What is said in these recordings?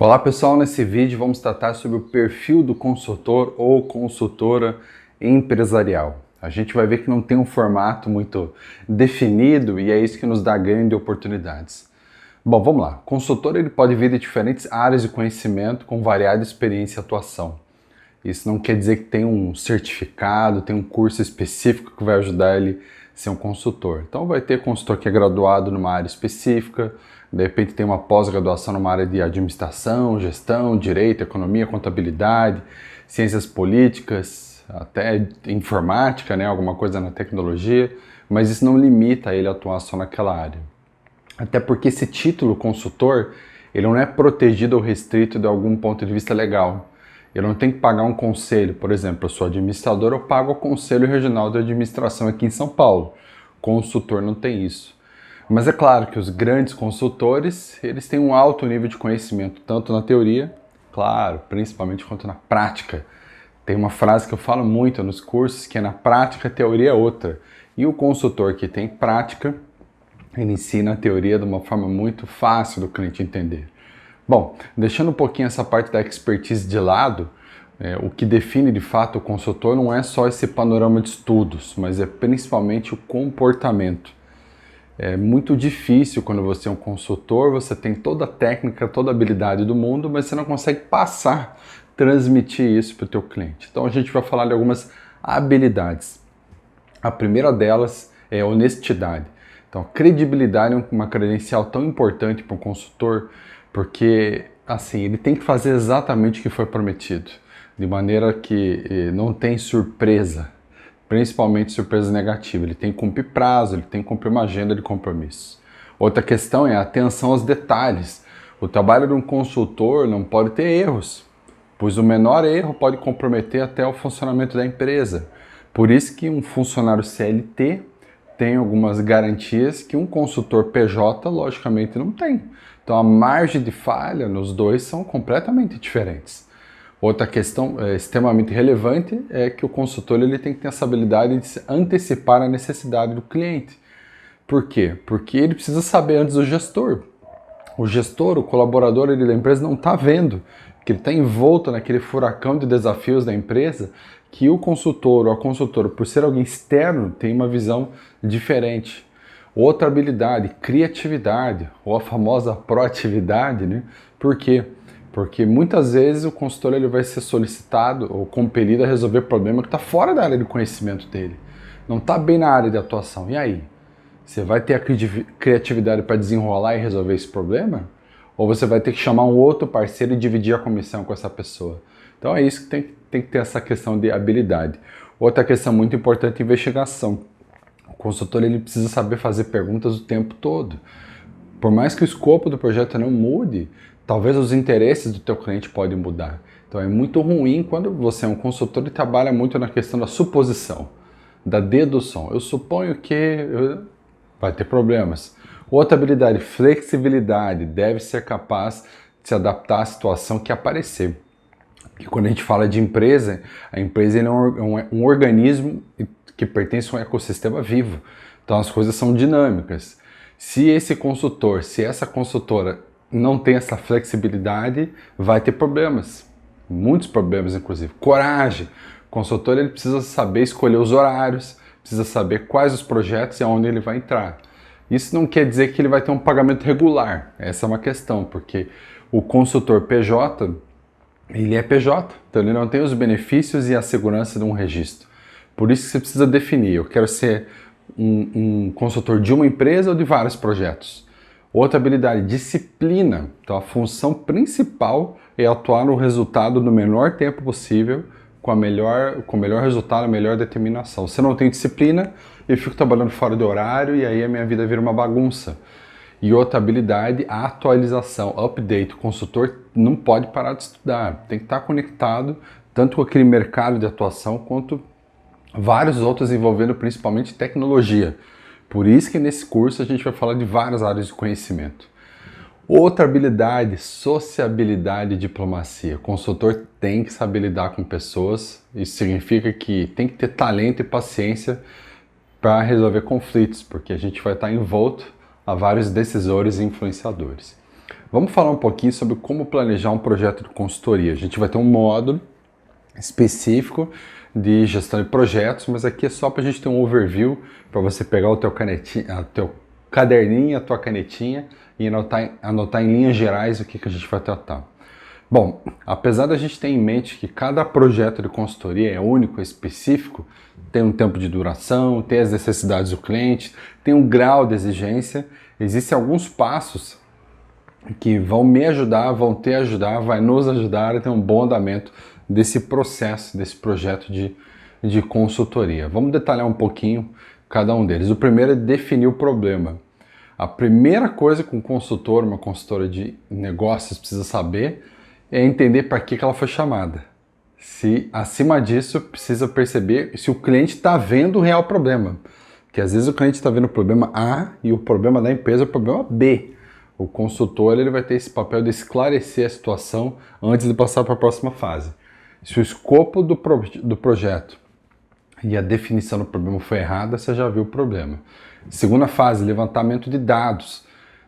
Olá pessoal, nesse vídeo vamos tratar sobre o perfil do consultor ou consultora empresarial. A gente vai ver que não tem um formato muito definido e é isso que nos dá grandes oportunidades. Bom, vamos lá. Consultor ele pode vir de diferentes áreas de conhecimento com variada experiência e atuação. Isso não quer dizer que tem um certificado, tem um curso específico que vai ajudar ele a ser um consultor. Então vai ter consultor que é graduado numa área específica, de repente tem uma pós-graduação numa área de administração, gestão, direito, economia, contabilidade, ciências políticas, até informática, né, alguma coisa na tecnologia, mas isso não limita ele a atuar só naquela área. Até porque esse título consultor, ele não é protegido ou restrito de algum ponto de vista legal. Eu não tenho que pagar um conselho, por exemplo, eu sou administrador, eu pago o Conselho Regional de Administração aqui em São Paulo. Consultor não tem isso. Mas é claro que os grandes consultores, eles têm um alto nível de conhecimento, tanto na teoria, claro, principalmente quanto na prática. Tem uma frase que eu falo muito nos cursos, que é na prática a teoria é outra. E o consultor que tem prática, ele ensina a teoria de uma forma muito fácil do cliente entender. Bom, deixando um pouquinho essa parte da expertise de lado, o que define de fato o consultor não é só esse panorama de estudos, mas é principalmente o comportamento. É muito difícil quando você é um consultor, você tem toda a técnica, toda a habilidade do mundo, mas você não consegue passar, transmitir isso para o teu cliente. Então a gente vai falar de algumas habilidades. A primeira delas é a honestidade. Então, credibilidade é uma credencial tão importante para um consultor, porque assim, ele tem que fazer exatamente o que foi prometido, de maneira que não tem surpresa, principalmente surpresa negativa. Ele tem que cumprir prazo, ele tem que cumprir uma agenda de compromisso. Outra questão é a atenção aos detalhes. O trabalho de um consultor não pode ter erros, pois o menor erro pode comprometer até o funcionamento da empresa. Por isso que um funcionário CLT tem algumas garantias que um consultor PJ, logicamente, não tem. Então a margem de falha nos dois são completamente diferentes. Outra questão extremamente relevante é que o consultor ele tem que ter essa habilidade de se antecipar a necessidade do cliente. Por quê? Porque ele precisa saber antes do gestor. O gestor, o colaborador da empresa não está vendo, que ele está envolto naquele furacão de desafios da empresa, que o consultor ou a consultora, por ser alguém externo, tem uma visão diferente. Outra habilidade, criatividade, ou a famosa proatividade, né? Por quê? Porque muitas vezes o consultor ele vai ser solicitado ou compelido a resolver problema que está fora da área de conhecimento dele. Não está bem na área de atuação. E aí? Você vai ter a criatividade para desenrolar e resolver esse problema? Ou você vai ter que chamar um outro parceiro e dividir a comissão com essa pessoa? Então é isso que tem que ter essa questão de habilidade. Outra questão muito importante é investigação. O consultor ele precisa saber fazer perguntas o tempo todo. Por mais que o escopo do projeto não mude, talvez os interesses do teu cliente podem mudar. Então é muito ruim quando você é um consultor e trabalha muito na questão da suposição, da dedução. Eu suponho que vai ter problemas. Outra habilidade, flexibilidade, deve ser capaz de se adaptar à situação que aparecer. Porque quando a gente fala de empresa, a empresa é um organismo que pertence a um ecossistema vivo. Então as coisas são dinâmicas. Se esse consultor, se essa consultora não tem essa flexibilidade, vai ter problemas. Muitos problemas, inclusive. Coragem. O consultor ele precisa saber escolher os horários, precisa saber quais os projetos e aonde ele vai entrar. Isso não quer dizer que ele vai ter um pagamento regular. Essa é uma questão, porque o consultor PJ, ele é PJ, então ele não tem os benefícios e a segurança de um registro. Por isso que você precisa definir, eu quero ser um consultor de uma empresa ou de vários projetos. Outra habilidade, disciplina. Então a função principal é atuar no resultado no menor tempo possível, com o melhor resultado, a melhor determinação. Se eu não tenho disciplina, eu fico trabalhando fora do horário e aí a minha vida vira uma bagunça. E outra habilidade, a atualização, update. O consultor não pode parar de estudar, tem que estar conectado tanto com aquele mercado de atuação quanto vários outros envolvendo principalmente tecnologia. Por isso que nesse curso a gente vai falar de várias áreas de conhecimento. Outra habilidade, sociabilidade e diplomacia. O consultor tem que saber lidar com pessoas. Isso significa que tem que ter talento e paciência para resolver conflitos, porque a gente vai estar envolto a vários decisores e influenciadores. Vamos falar um pouquinho sobre como planejar um projeto de consultoria. A gente vai ter um módulo específico de gestão de projetos, mas aqui é só para a gente ter um overview, para você pegar o teu teu caderninho, a tua canetinha e anotar em linhas gerais o que a gente vai tratar. Bom, apesar da gente ter em mente que cada projeto de consultoria é único, é específico, tem um tempo de duração, tem as necessidades do cliente, tem um grau de exigência, existem alguns passos que vão me ajudar, vai nos ajudar a ter um bom andamento desse processo, desse projeto de consultoria. Vamos detalhar um pouquinho cada um deles. O primeiro é definir o problema. A primeira coisa que um consultor, uma consultora de negócios precisa saber é entender para que ela foi chamada. Se acima disso precisa perceber se o cliente está vendo o real problema. Porque às vezes o cliente está vendo o problema A e o problema da empresa é o problema B. O consultor ele vai ter esse papel de esclarecer a situação antes de passar para a próxima fase. Se o escopo do projeto e a definição do problema foi errada, você já viu o problema. Segunda fase, levantamento de dados.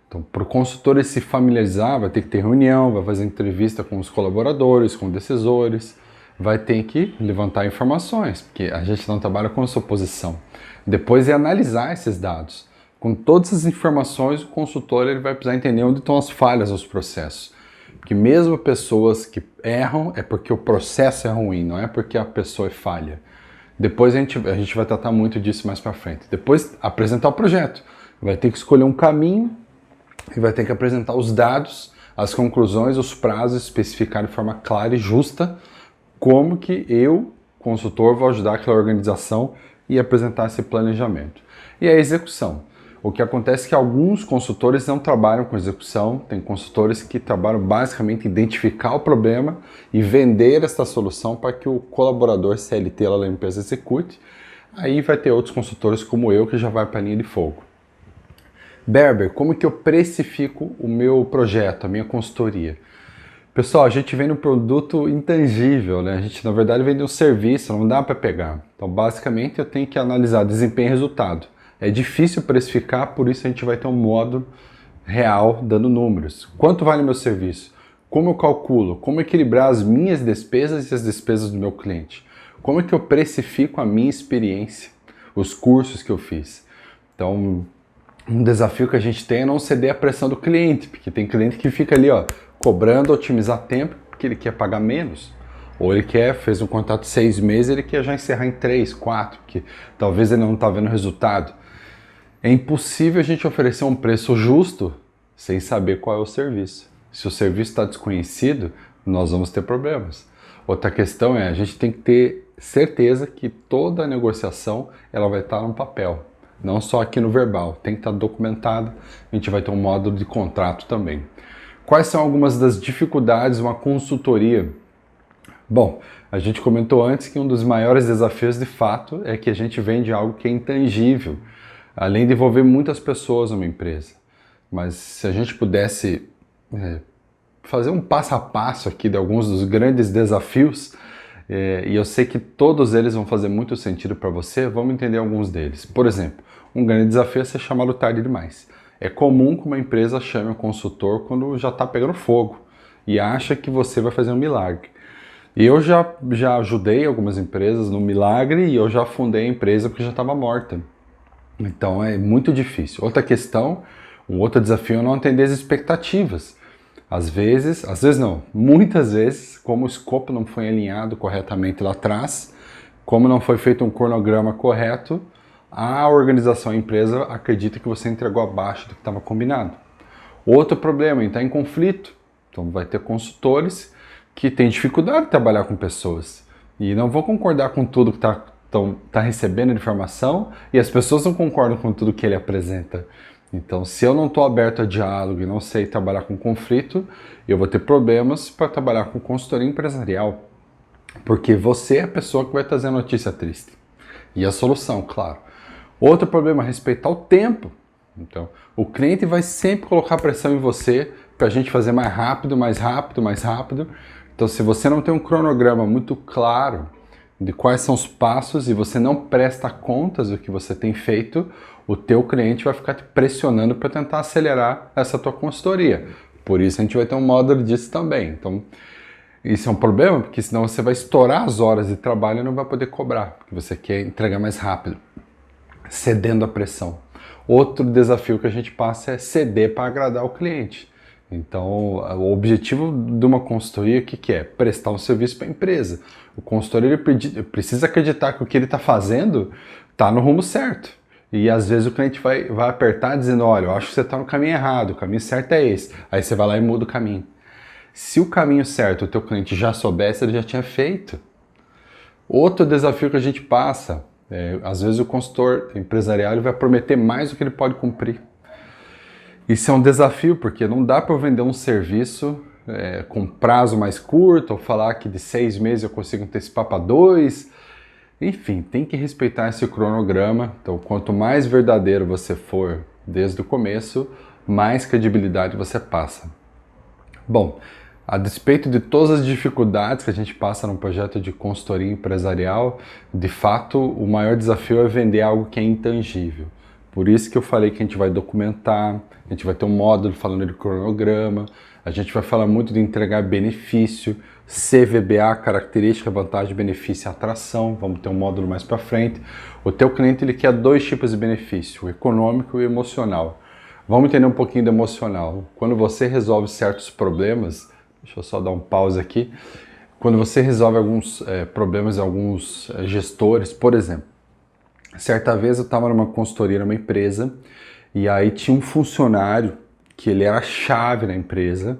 Então, para o consultor ele se familiarizar, vai ter que ter reunião, vai fazer entrevista com os colaboradores, com decisores, vai ter que levantar informações, porque a gente não trabalha com suposição. Depois é analisar esses dados. Com todas as informações, o consultor ele vai precisar entender onde estão as falhas dos processos. Porque mesmo pessoas que erram, é porque o processo é ruim, não é porque a pessoa é falha. Depois a gente vai tratar muito disso mais para frente. Depois, apresentar o projeto. Vai ter que escolher um caminho e vai ter que apresentar os dados, as conclusões, os prazos, especificar de forma clara e justa como que eu, consultor, vou ajudar aquela organização e apresentar esse planejamento. E a execução. O que acontece é que alguns consultores não trabalham com execução, tem consultores que trabalham basicamente em identificar o problema e vender essa solução para que o colaborador CLT lá da empresa execute. Aí vai ter outros consultores como eu que já vai para a linha de fogo. Berber, como que eu precifico o meu projeto, a minha consultoria? Pessoal, a gente vende um produto intangível, né? A gente na verdade vende um serviço, não dá para pegar. Então basicamente eu tenho que analisar desempenho e resultado. É difícil precificar, por isso a gente vai ter um módulo real dando números. Quanto vale meu serviço? Como eu calculo? Como equilibrar as minhas despesas e as despesas do meu cliente? Como é que eu precifico a minha experiência, os cursos que eu fiz? Então, um desafio que a gente tem é não ceder à pressão do cliente, porque tem cliente que fica ali, ó, cobrando otimizar tempo, porque ele quer pagar menos. Ou ele fez um contrato de 6 meses, ele quer já encerrar em 3, 4, porque talvez ele não está vendo resultado. É impossível a gente oferecer um preço justo sem saber qual é o serviço. Se o serviço está desconhecido, nós vamos ter problemas. Outra questão é, a gente tem que ter certeza que toda a negociação ela vai estar no papel, não só aqui no verbal, tem que estar documentado, a gente vai ter um módulo de contrato também. Quais são algumas das dificuldades de uma consultoria? Bom, a gente comentou antes que um dos maiores desafios de fato é que a gente vende algo que é intangível, além de envolver muitas pessoas numa empresa. Mas se a gente pudesse fazer um passo a passo aqui de alguns dos grandes desafios, e eu sei que todos eles vão fazer muito sentido para você, vamos entender alguns deles. Por exemplo, um grande desafio é ser chamado tarde demais. É comum que uma empresa chame um consultor quando já está pegando fogo e acha que você vai fazer um milagre. E eu já ajudei algumas empresas no milagre e eu já fundei a empresa porque já estava morta. Então é muito difícil. Outra questão, um outro desafio é não atender as expectativas. Às vezes não, muitas vezes, como o escopo não foi alinhado corretamente lá atrás, como não foi feito um cronograma correto, a organização, a empresa acredita que você entregou abaixo do que estava combinado. Outro problema é estar em conflito. Então vai ter consultores que têm dificuldade de trabalhar com pessoas e não vão concordar com tudo que está recebendo de informação e as pessoas não concordam com tudo que ele apresenta. Então, se eu não estou aberto a diálogo e não sei trabalhar com conflito, eu vou ter problemas para trabalhar com consultoria empresarial, porque você é a pessoa que vai trazer a notícia triste. E a solução, claro. Outro problema é respeitar o tempo. Então, o cliente vai sempre colocar pressão em você para a gente fazer mais rápido, mais rápido, mais rápido. Então, se você não tem um cronograma muito claro de quais são os passos e você não presta contas do que você tem feito, o teu cliente vai ficar te pressionando para tentar acelerar essa tua consultoria. Por isso a gente vai ter um módulo disso também. Então, isso é um problema, porque senão você vai estourar as horas de trabalho e não vai poder cobrar, porque você quer entregar mais rápido, cedendo à pressão. Outro desafio que a gente passa é ceder para agradar o cliente. Então, o objetivo de uma consultoria, o que é? Prestar um serviço para a empresa. O consultor ele precisa acreditar que o que ele está fazendo está no rumo certo. E às vezes o cliente vai apertar dizendo, olha, eu acho que você está no caminho errado, o caminho certo é esse. Aí você vai lá e muda o caminho. Se o caminho certo o teu cliente já soubesse, ele já tinha feito. Outro desafio que a gente passa, às vezes o consultor empresarial ele vai prometer mais do que ele pode cumprir. Isso é um desafio, porque não dá para eu vender um serviço com prazo mais curto, ou falar que de 6 meses eu consigo antecipar para 2. Enfim, tem que respeitar esse cronograma. Então, quanto mais verdadeiro você for desde o começo, mais credibilidade você passa. Bom, a despeito de todas as dificuldades que a gente passa num projeto de consultoria empresarial, de fato, o maior desafio é vender algo que é intangível. Por isso que eu falei que a gente vai documentar, a gente vai ter um módulo falando de cronograma, a gente vai falar muito de entregar benefício, CVBA, característica, vantagem, benefício e atração, vamos ter um módulo mais para frente. O teu cliente ele quer 2 tipos de benefício, o econômico e o emocional. Vamos entender um pouquinho do emocional. Quando você resolve certos problemas, deixa eu só dar um pause aqui, quando você resolve alguns problemas de alguns gestores, por exemplo, certa vez eu estava numa consultoria numa empresa e aí tinha um funcionário que ele era a chave na empresa,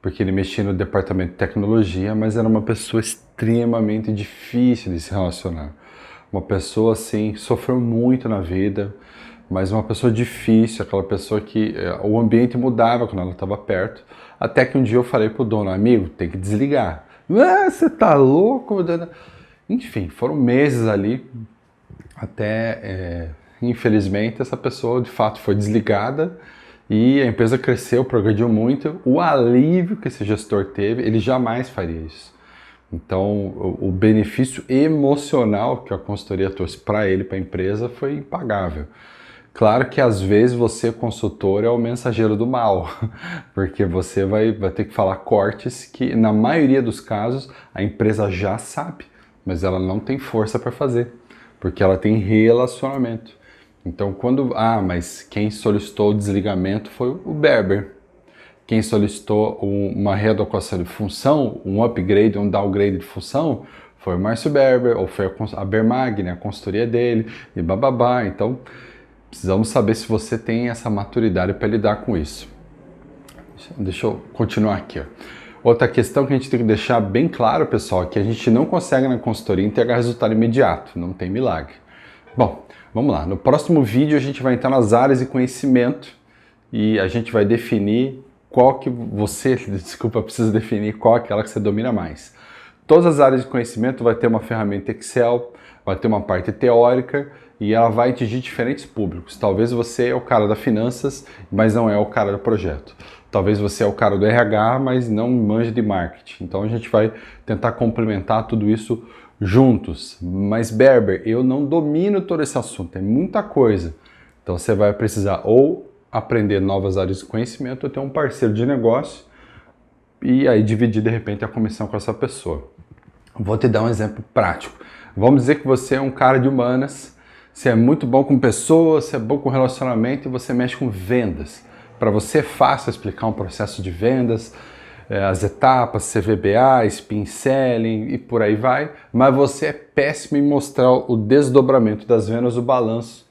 porque ele mexia no departamento de tecnologia, mas era uma pessoa extremamente difícil de se relacionar. Uma pessoa assim, sofreu muito na vida, mas uma pessoa difícil, aquela pessoa que o ambiente mudava quando ela estava perto. Até que um dia eu falei pro dono, amigo, tem que desligar. Ah, você tá louco? Enfim, foram meses ali, até, infelizmente, essa pessoa de fato foi desligada e a empresa cresceu, progrediu muito. O alívio que esse gestor teve, ele jamais faria isso. Então, o benefício emocional que a consultoria trouxe para ele, para a empresa, foi impagável. Claro que às vezes você, consultor, é o mensageiro do mal, porque você vai ter que falar cortes que, na maioria dos casos, a empresa já sabe, mas ela não tem força para fazer, porque ela tem relacionamento. Então, mas quem solicitou o desligamento foi o Berber. Quem solicitou uma readequação de função, um upgrade, um downgrade de função, foi o Márcio Berber, ou foi a Bermag, né, a consultoria dele, e bababá. Então, precisamos saber se você tem essa maturidade para lidar com isso. Deixa eu continuar aqui. Ó. Outra questão que a gente tem que deixar bem claro, pessoal, é que a gente não consegue na consultoria entregar resultado imediato, não tem milagre. Bom, vamos lá. No próximo vídeo a gente vai entrar nas áreas de conhecimento e a gente vai definir qual que você, precisa definir qual é aquela que você domina mais. Todas as áreas de conhecimento vai ter uma ferramenta Excel, vai ter uma parte teórica e ela vai atingir diferentes públicos. Talvez você é o cara da finanças, mas não é o cara do projeto. Talvez você é o cara do RH, mas não manja de marketing. Então a gente vai tentar complementar tudo isso juntos. Mas Berber, eu não domino todo esse assunto, é muita coisa. Então você vai precisar ou aprender novas áreas de conhecimento ou ter um parceiro de negócio e aí dividir de repente a comissão com essa pessoa. Vou te dar um exemplo prático. Vamos dizer que você é um cara de humanas, você é muito bom com pessoas, você é bom com relacionamento e você mexe com vendas. Para você é fácil explicar um processo de vendas, as etapas, CVBA, spin selling e por aí vai, mas você é péssimo em mostrar o desdobramento das vendas, o balanço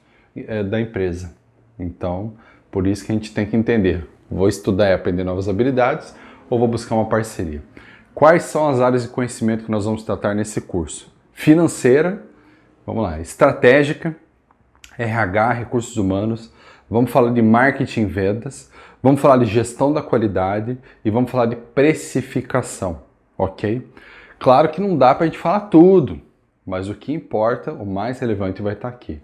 da empresa. Então, por isso que a gente tem que entender, vou estudar e aprender novas habilidades ou vou buscar uma parceria. Quais são as áreas de conhecimento que nós vamos tratar nesse curso? Financeira, vamos lá, estratégica, RH, recursos humanos, vamos falar de marketing e vendas, vamos falar de gestão da qualidade e vamos falar de precificação, ok? Claro que não dá para a gente falar tudo, mas o que importa, o mais relevante vai estar aqui.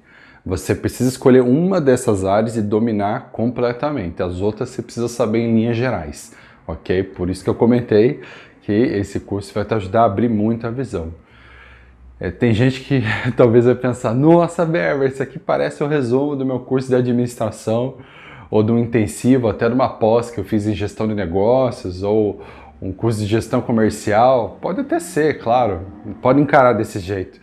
Você precisa escolher uma dessas áreas e dominar completamente. As outras você precisa saber em linhas gerais, ok? Por isso que eu comentei que esse curso vai te ajudar a abrir muito a visão. Tem gente que talvez vai pensar, nossa, Berber, isso aqui parece o resumo do meu curso de administração ou de um intensivo, até de uma pós que eu fiz em gestão de negócios, ou um curso de gestão comercial, pode até ser, claro, pode encarar desse jeito,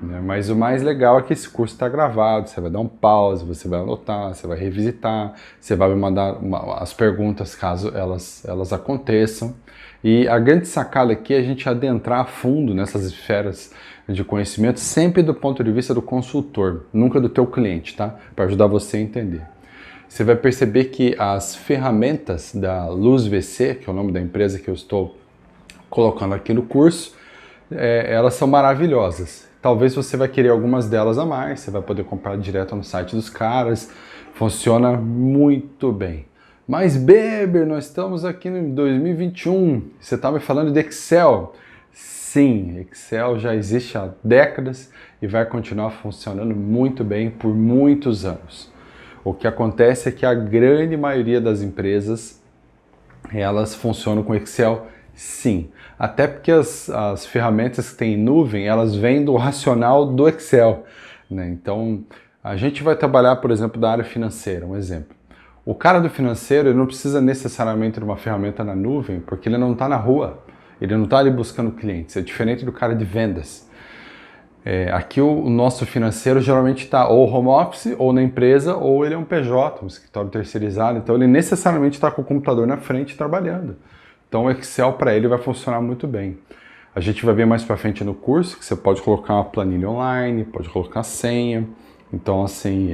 né? Mas o mais legal é que esse curso está gravado, você vai dar um pause, você vai anotar, você vai revisitar, você vai me mandar as perguntas caso elas aconteçam. E a grande sacada aqui é a gente adentrar a fundo nessas esferas de conhecimento, sempre do ponto de vista do consultor, nunca do teu cliente, tá? Para ajudar você a entender. Você vai perceber que as ferramentas da Luz VC, que é o nome da empresa que eu estou colocando aqui no curso, elas são maravilhosas. Talvez você vai querer algumas delas a mais, você vai poder comprar direto no site dos caras, funciona muito bem. Mas Beber, nós estamos aqui em 2021, você está me falando de Excel. Sim, Excel já existe há décadas e vai continuar funcionando muito bem por muitos anos. O que acontece é que a grande maioria das empresas, elas funcionam com Excel, sim. Até porque as ferramentas que tem em nuvem, elas vêm do racional do Excel, né? Então, a gente vai trabalhar, por exemplo, da área financeira, um exemplo. O cara do financeiro, ele não precisa necessariamente de uma ferramenta na nuvem, porque ele não está na rua, ele não está ali buscando clientes, é diferente do cara de vendas. Aqui o nosso financeiro geralmente está ou home office, ou na empresa, ou ele é um PJ, um escritório terceirizado, então ele necessariamente está com o computador na frente trabalhando. Então o Excel para ele vai funcionar muito bem. A gente vai ver mais para frente no curso que você pode colocar uma planilha online, pode colocar senha, então assim,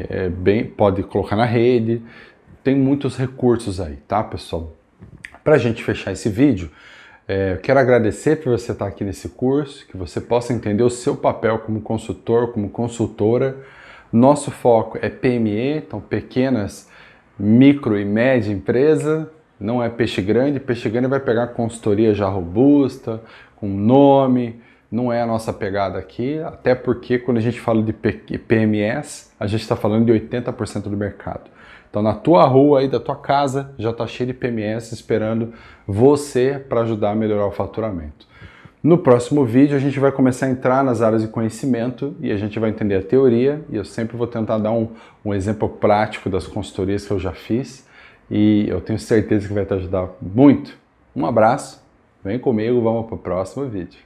pode colocar na rede, tem muitos recursos aí, tá, pessoal? Para a gente fechar esse vídeo, eu quero agradecer por você estar aqui nesse curso, que você possa entender o seu papel como consultor, como consultora. Nosso foco é PME, então pequenas, micro e média empresa, não é peixe grande vai pegar consultoria já robusta, com nome, não é a nossa pegada aqui, até porque quando a gente fala de PMS, a gente está falando de 80% do mercado. Então na tua rua aí, da tua casa, já está cheio de PMS esperando você para ajudar a melhorar o faturamento. No próximo vídeo a gente vai começar a entrar nas áreas de conhecimento e a gente vai entender a teoria e eu sempre vou tentar dar um exemplo prático das consultorias que eu já fiz e eu tenho certeza que vai te ajudar muito. Um abraço, vem comigo, vamos para o próximo vídeo.